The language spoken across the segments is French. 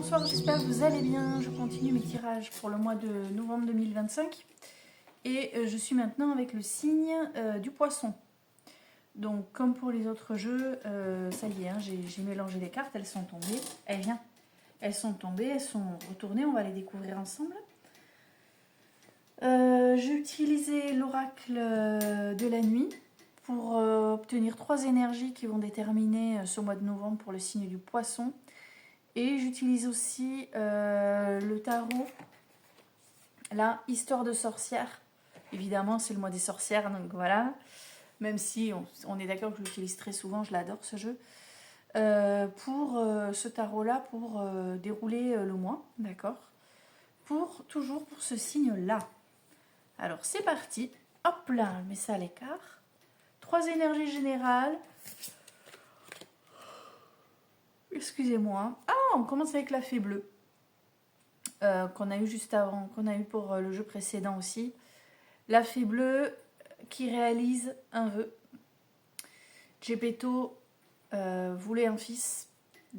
bonsoir, j'espère que vous allez bien. Je continue mes tirages pour le mois de novembre 2025. Et je suis maintenant avec le signe du poisson. Donc comme pour les autres jeux, ça y est, hein, j'ai mélangé les cartes, elles sont tombées. Eh bien, elles sont tombées, elles sont retournées, on va les découvrir ensemble. J'ai utilisé l'oracle de la nuit pour obtenir 3 énergies qui vont déterminer ce mois de novembre pour le signe du poisson. Et j'utilise aussi le tarot, là, Histoire de sorcière. Évidemment, c'est le mois des sorcières, donc voilà. Même si on est d'accord que je l'utilise très souvent, je l'adore ce jeu. Pour ce tarot-là, pour dérouler le mois, d'accord. Toujours pour ce signe-là. Alors, c'est parti. Hop là, je mets ça à l'écart. 3 énergies générales. Excusez-moi. Ah, on commence avec la fée bleue. Qu'on a eu juste avant, qu'on a eu pour le jeu précédent aussi. La fée bleue qui réalise un vœu. Geppetto voulait un fils.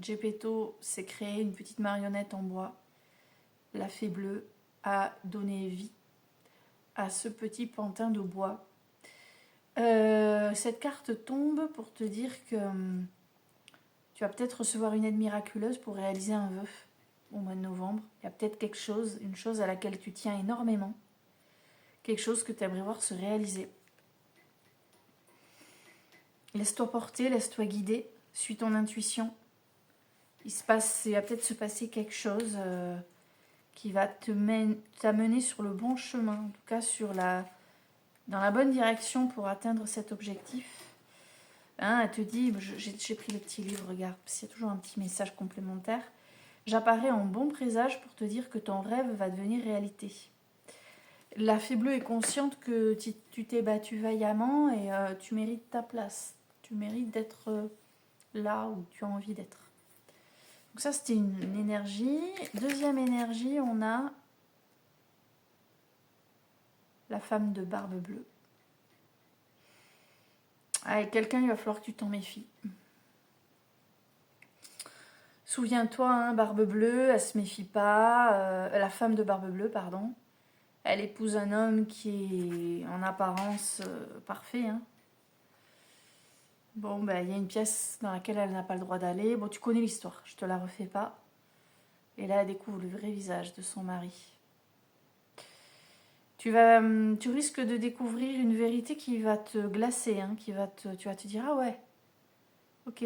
Geppetto s'est créé une petite marionnette en bois. La fée bleue a donné vie à ce petit pantin de bois. Cette carte tombe pour te dire que tu vas peut-être recevoir une aide miraculeuse pour réaliser un vœu au mois de novembre. Il y a peut-être quelque chose, une chose à laquelle tu tiens énormément. Quelque chose que tu aimerais voir se réaliser. Laisse-toi porter, laisse-toi guider, suis ton intuition. Il va peut-être se passer quelque chose qui va t'amener sur le bon chemin, en tout cas dans la bonne direction pour atteindre cet objectif. Hein, elle te dit, j'ai pris le petit livre, regarde, parce qu'il y a toujours un petit message complémentaire. J'apparais en bon présage pour te dire que ton rêve va devenir réalité. La fée bleue est consciente que tu t'es battu vaillamment et tu mérites ta place. Tu mérites d'être là où tu as envie d'être. Donc ça, c'était une énergie. Deuxième énergie, on a la femme de barbe bleue. Avec quelqu'un, il va falloir que tu t'en méfies. Souviens-toi, hein, barbe bleue, elle se méfie pas. La femme de barbe bleue, pardon. Elle épouse un homme qui est en apparence parfait. Hein. Bon, ben, il y a une pièce dans laquelle elle n'a pas le droit d'aller. Bon, tu connais l'histoire, je te la refais pas. Et là, elle découvre le vrai visage de son mari. Tu risques de découvrir une vérité qui va te glacer, hein, tu vas te dire, ah ouais, ok.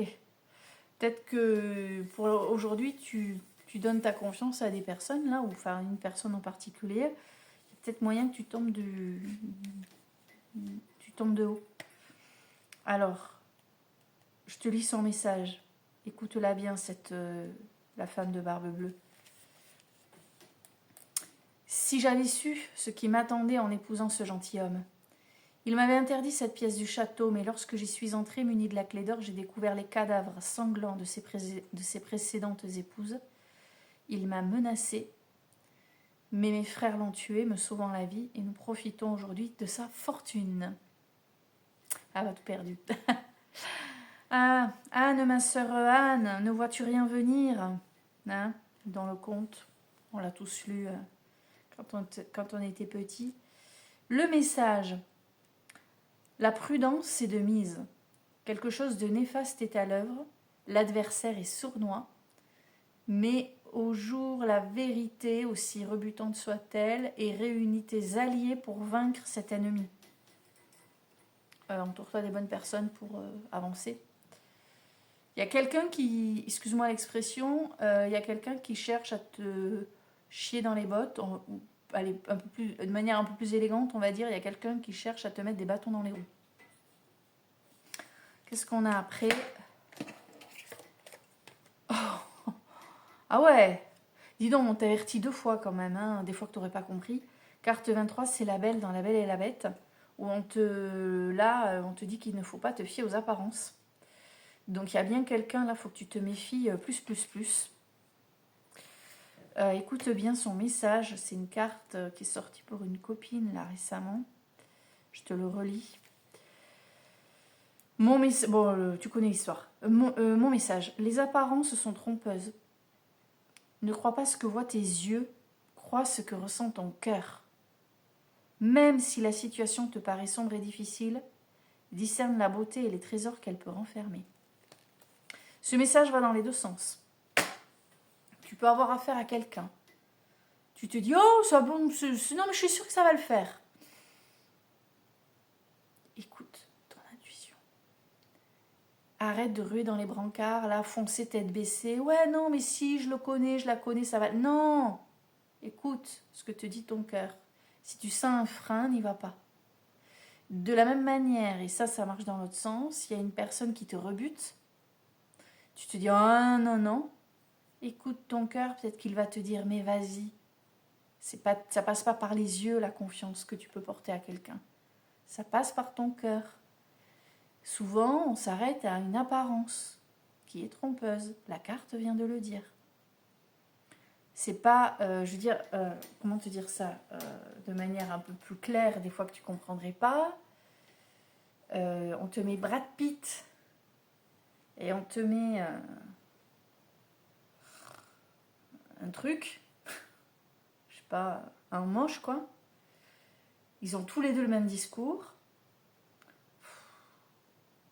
Peut-être que pour aujourd'hui, tu donnes ta confiance à des personnes, là, ou enfin une personne en particulier. Il y a peut-être moyen que tu tombes de haut. Alors, je te lis son message. Écoute-la bien, la femme de barbe bleue. Si j'avais su ce qui m'attendait en épousant ce gentilhomme. Il m'avait interdit cette pièce du château, mais lorsque j'y suis entrée munie de la clé d'or, j'ai découvert les cadavres sanglants de ses précédentes épouses. Il m'a menacée, mais mes frères l'ont tué, me sauvant la vie, et nous profitons aujourd'hui de sa fortune. Ah, bah, tout perdu. Ah, Anne, ma sœur Anne, ne vois-tu rien venir, hein, dans le conte, on l'a tous lu quand on était petit. Le message. La prudence est de mise. Quelque chose de néfaste est à l'œuvre. L'adversaire est sournois. Mais au jour la vérité, aussi rebutante soit-elle, et réunis tes alliés pour vaincre cet ennemi. Entoure-toi des bonnes personnes pour avancer. Il y a quelqu'un qui, excuse-moi l'expression, il y a quelqu'un qui cherche à te chier dans les bottes, allez, de manière un peu plus élégante, on va dire, il y a quelqu'un qui cherche à te mettre des bâtons dans les roues. Qu'est-ce qu'on a après? Oh. Ah ouais, dis donc, on t'avertit 2 fois quand même, hein, des fois que tu n'aurais pas compris. Carte 23, c'est la belle dans La Belle et la Bête, où on te dit qu'il ne faut pas te fier aux apparences. Donc il y a bien quelqu'un là, il faut que tu te méfies plus. Écoute bien son message, c'est une carte qui est sortie pour une copine là récemment. Je te le relis. Tu connais l'histoire. Mon message. Les apparences sont trompeuses. Ne crois pas ce que voient tes yeux, crois ce que ressent ton cœur. Même si la situation te paraît sombre et difficile, discerne la beauté et les trésors qu'elle peut renfermer. Ce message va dans les deux sens. Tu peux avoir affaire à quelqu'un. Tu te dis, oh, ça bon, non, mais je suis sûre que ça va le faire. Écoute ton intuition. Arrête de ruer dans les brancards, là, foncer tête baissée. Ouais, non, mais si, je le connais, je la connais, ça va. Non! Écoute ce que te dit ton cœur. Si tu sens un frein, n'y va pas. De la même manière, et ça marche dans l'autre sens, il y a une personne qui te rebute. Tu te dis, ah non, non. Écoute ton cœur, peut-être qu'il va te dire, mais vas-y. Ça passe pas par les yeux, la confiance que tu peux porter à quelqu'un. Ça passe par ton cœur. Souvent, on s'arrête à une apparence qui est trompeuse. La carte vient de le dire. C'est pas, comment te dire ça de manière un peu plus claire, des fois que tu comprendrais pas. On te met Brad Pitt et on te met un truc, je sais pas, un moche quoi. Ils ont tous les deux le même discours.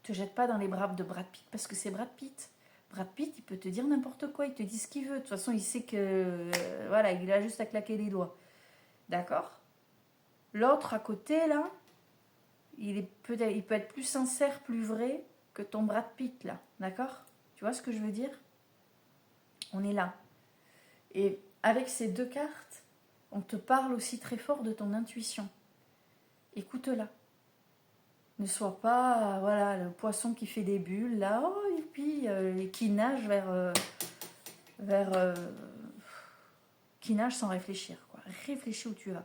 Te jette pas dans les bras de Brad Pitt parce que c'est Brad Pitt. Brad Pitt, il peut te dire n'importe quoi, il te dit ce qu'il veut. De toute façon, il sait que voilà, il a juste à claquer les doigts. D'accord? L'autre à côté là, il peut être plus sincère, plus vrai que ton Brad Pitt là. D'accord? Tu vois ce que je veux dire? On est là. Et avec ces deux cartes, on te parle aussi très fort de ton intuition. Écoute-la. Ne sois pas voilà, le poisson qui fait des bulles là, oh, et puis qui nage qui nage sans réfléchir. Quoi. Réfléchis où tu vas.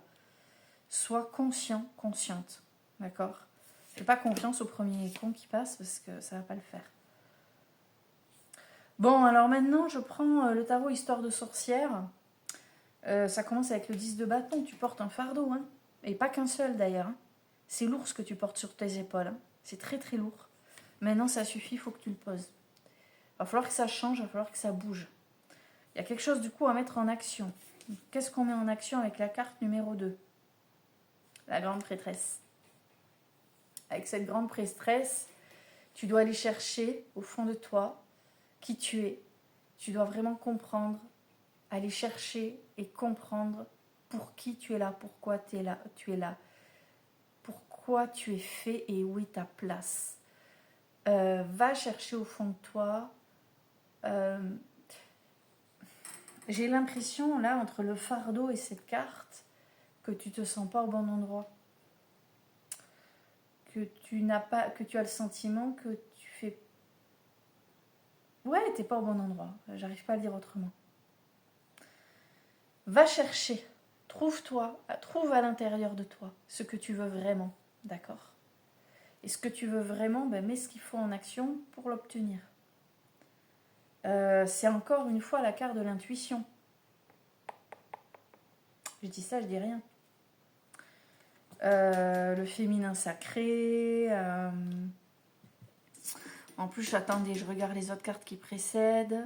Sois conscient, consciente. D'accord? Fais pas confiance au premier con qui passe parce que ça va pas le faire. Bon, alors maintenant, je prends le tarot Histoire de sorcière. Ça commence avec le 10 de bâton. Tu portes un fardeau, hein, et pas qu'un seul d'ailleurs. Hein. C'est lourd ce que tu portes sur tes épaules. Hein. C'est très très lourd. Maintenant, ça suffit, il faut que tu le poses. Il va falloir que ça change, il va falloir que ça bouge. Il y a quelque chose du coup à mettre en action. Qu'est-ce qu'on met en action avec la carte numéro 2? La grande prêtresse. Avec cette grande prêtresse, tu dois aller chercher au fond de toi qui tu es. Tu dois vraiment comprendre, aller chercher et comprendre pour qui tu es là, pourquoi tu es là, pourquoi tu es fait et où est ta place. Va chercher au fond de toi. J'ai l'impression, là, entre le fardeau et cette carte, que tu te sens pas au bon endroit. Que tu as le sentiment que tu fais... Ouais, t'es pas au bon endroit. J'arrive pas à le dire autrement. Va chercher. Trouve à l'intérieur de toi ce que tu veux vraiment. D'accord? Et ce que tu veux vraiment, mets ce qu'il faut en action pour l'obtenir. C'est encore une fois la carte de l'intuition. Je dis ça, je dis rien. Le féminin sacré. En plus, attendez, je regarde les autres cartes qui précèdent.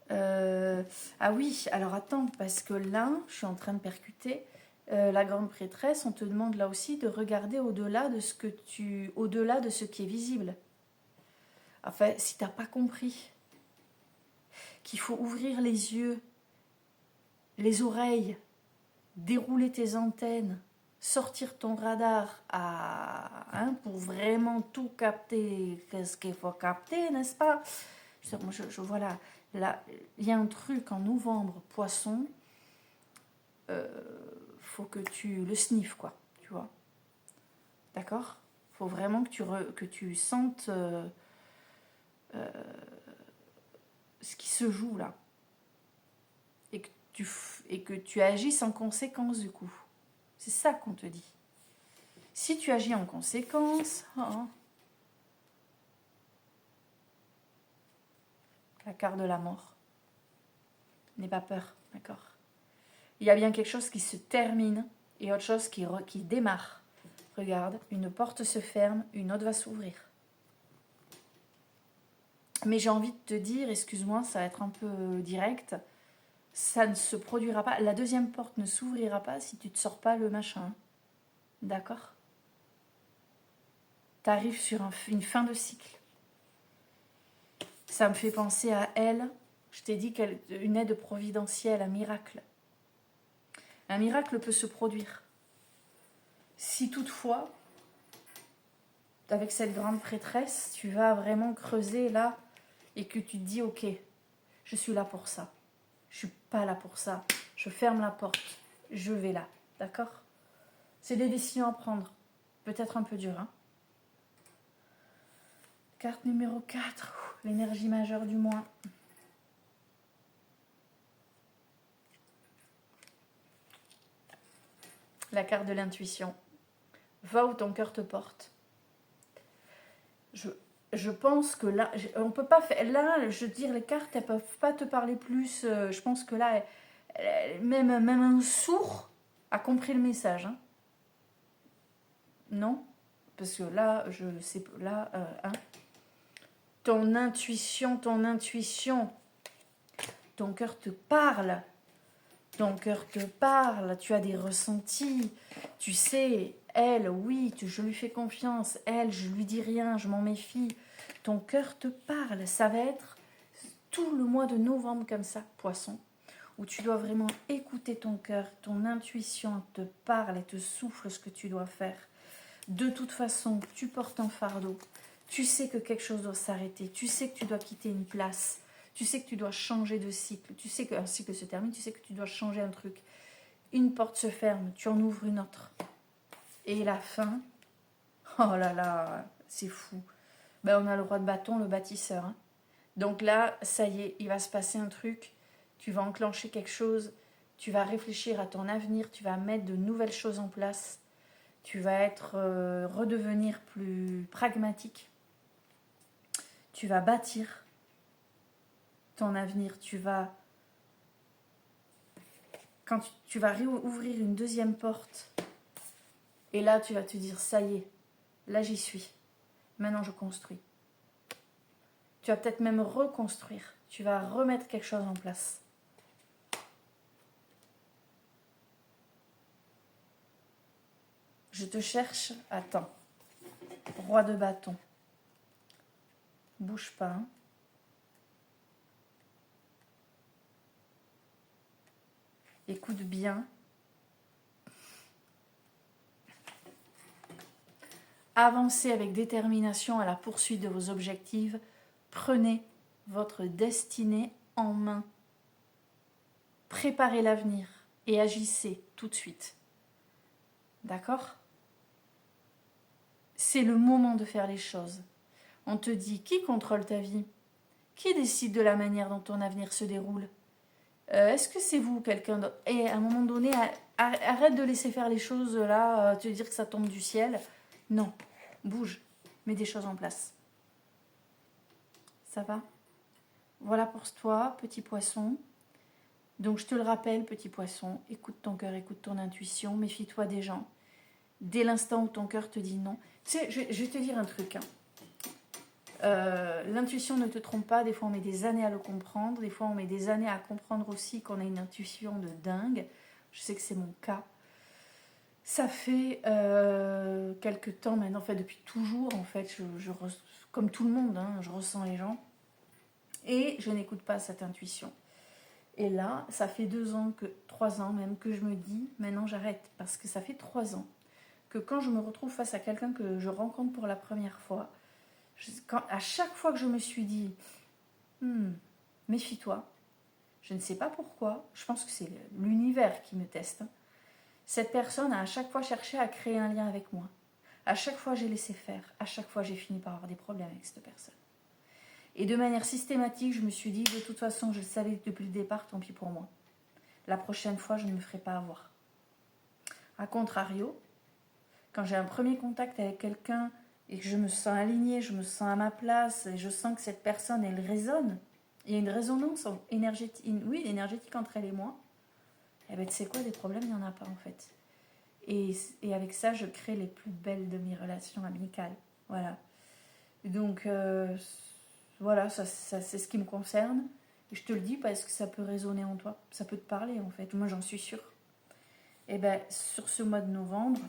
Ah oui, alors attends, parce que là, je suis en train de percuter. La grande prêtresse, on te demande là aussi de regarder au-delà de ce qui est visible. Enfin, si tu n'as pas compris qu'il faut ouvrir les yeux, les oreilles, dérouler tes antennes, sortir ton radar pour vraiment tout capter, qu'est-ce qu'il faut capter, n'est-ce pas? Je vois là, il y a un truc en novembre, poisson, faut que tu le sniffes, quoi, tu vois. D'accord? Faut vraiment que tu sentes ce qui se joue là. Et que tu agisses en conséquence du coup. C'est ça qu'on te dit. Si tu agis en conséquence... La carte de la mort. N'aie pas peur, d'accord? Il y a bien quelque chose qui se termine et autre chose qui démarre. Regarde, une porte se ferme, une autre va s'ouvrir. Mais j'ai envie de te dire, excuse-moi, ça va être un peu direct, ça ne se produira pas. La deuxième porte ne s'ouvrira pas si tu ne te sors pas le machin. D'accord? Tu arrives sur une fin de cycle. Ça me fait penser à elle. Je t'ai dit une aide providentielle, un miracle. Un miracle peut se produire. Si toutefois, avec cette grande prêtresse, tu vas vraiment creuser là et que tu te dis, ok, je suis là pour ça. Je suis pas là pour ça. Je ferme la porte. Je vais là. D'accord? C'est des décisions à prendre. Peut-être un peu dur, hein? Carte numéro 4. L'énergie majeure du moins. La carte de l'intuition. Va où ton cœur te porte. Je pense que là, on peut pas faire. Là, je veux dire, les cartes, elles peuvent pas te parler plus. Je pense que là, même un sourd a compris le message. Hein. Non? Parce que là, je sais. Là, hein. Ton intuition. Ton cœur te parle. Ton cœur te parle. Tu as des ressentis. Tu sais, elle, oui, je lui fais confiance. Elle, je lui dis rien, je m'en méfie. Ton cœur te parle. Ça va être tout le mois de novembre comme ça, poisson, où tu dois vraiment écouter ton cœur. Ton intuition te parle et te souffle ce que tu dois faire. De toute façon, tu portes un fardeau. Tu sais que quelque chose doit s'arrêter. Tu sais que tu dois quitter une place. Tu sais que tu dois changer de cycle. Tu sais qu'un cycle se termine. Tu sais que tu dois changer un truc. Une porte se ferme. Tu en ouvres une autre. Et la fin, oh là là, c'est fou. Ben, on a le roi de bâton, le bâtisseur. Hein. Donc là, ça y est, il va se passer un truc. Tu vas enclencher quelque chose. Tu vas réfléchir à ton avenir. Tu vas mettre de nouvelles choses en place. Tu vas redevenir plus pragmatique. Tu vas bâtir ton avenir. Quand tu vas réouvrir une deuxième porte, et là, tu vas te dire, ça y est, là j'y suis. Maintenant, je construis. Tu vas peut-être même reconstruire. Tu vas remettre quelque chose en place. Je te cherche. Attends. Roi de bâton. Bouge pas. Hein. Écoute bien. Avancez avec détermination à la poursuite de vos objectifs. Prenez votre destinée en main. Préparez l'avenir et agissez tout de suite. D'accord ? C'est le moment de faire les choses. On te dit qui contrôle ta vie ? Qui décide de la manière dont ton avenir se déroule ? Est-ce que c'est vous, quelqu'un d'autre ? Et à un moment donné, arrête de laisser faire les choses là, te dire que ça tombe du ciel. Non, bouge, mets des choses en place. Ça va ? Voilà pour toi, petit poisson. Donc je te le rappelle, petit poisson, écoute ton cœur, écoute ton intuition, méfie-toi des gens. Dès l'instant où ton cœur te dit non. Tu sais, je vais te dire un truc. Hein. L'intuition ne te trompe pas, des fois on met des années à le comprendre, des fois on met des années à comprendre aussi qu'on a une intuition de dingue. Je sais que c'est mon cas. Ça fait quelques temps maintenant, en fait depuis toujours, en fait, comme tout le monde, hein, je ressens les gens et je n'écoute pas cette intuition. Et là, ça fait 3 ans même que je me dis, maintenant j'arrête, parce que ça fait 3 ans que quand je me retrouve face à quelqu'un que je rencontre pour la première fois, à chaque fois que je me suis dit, méfie-toi, je ne sais pas pourquoi, je pense que c'est l'univers qui me teste, hein. Cette personne a à chaque fois cherché à créer un lien avec moi. À chaque fois, j'ai laissé faire. À chaque fois, j'ai fini par avoir des problèmes avec cette personne. Et de manière systématique, je me suis dit, de toute façon, je le savais depuis le départ, tant pis pour moi. La prochaine fois, je ne me ferai pas avoir. A contrario, quand j'ai un premier contact avec quelqu'un et que je me sens alignée, je me sens à ma place, et je sens que cette personne, elle résonne, il y a une résonance énergétique entre elle et moi, eh bien, tu sais quoi, des problèmes, il n'y en a pas en fait. Et avec ça, je crée les plus belles de mes relations amicales. Voilà. Donc, voilà, ça c'est ce qui me concerne. Je te le dis parce que ça peut résonner en toi. Ça peut te parler en fait. Moi j'en suis sûre. Et bien sur ce mois de novembre,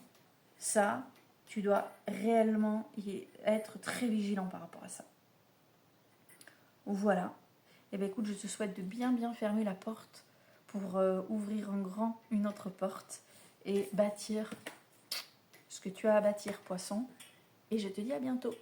ça, tu dois réellement être très vigilant par rapport à ça. Voilà. Et bien écoute, je te souhaite de bien fermer la porte pour ouvrir en grand une autre porte et bâtir ce que tu as à bâtir, poisson. Et je te dis à bientôt.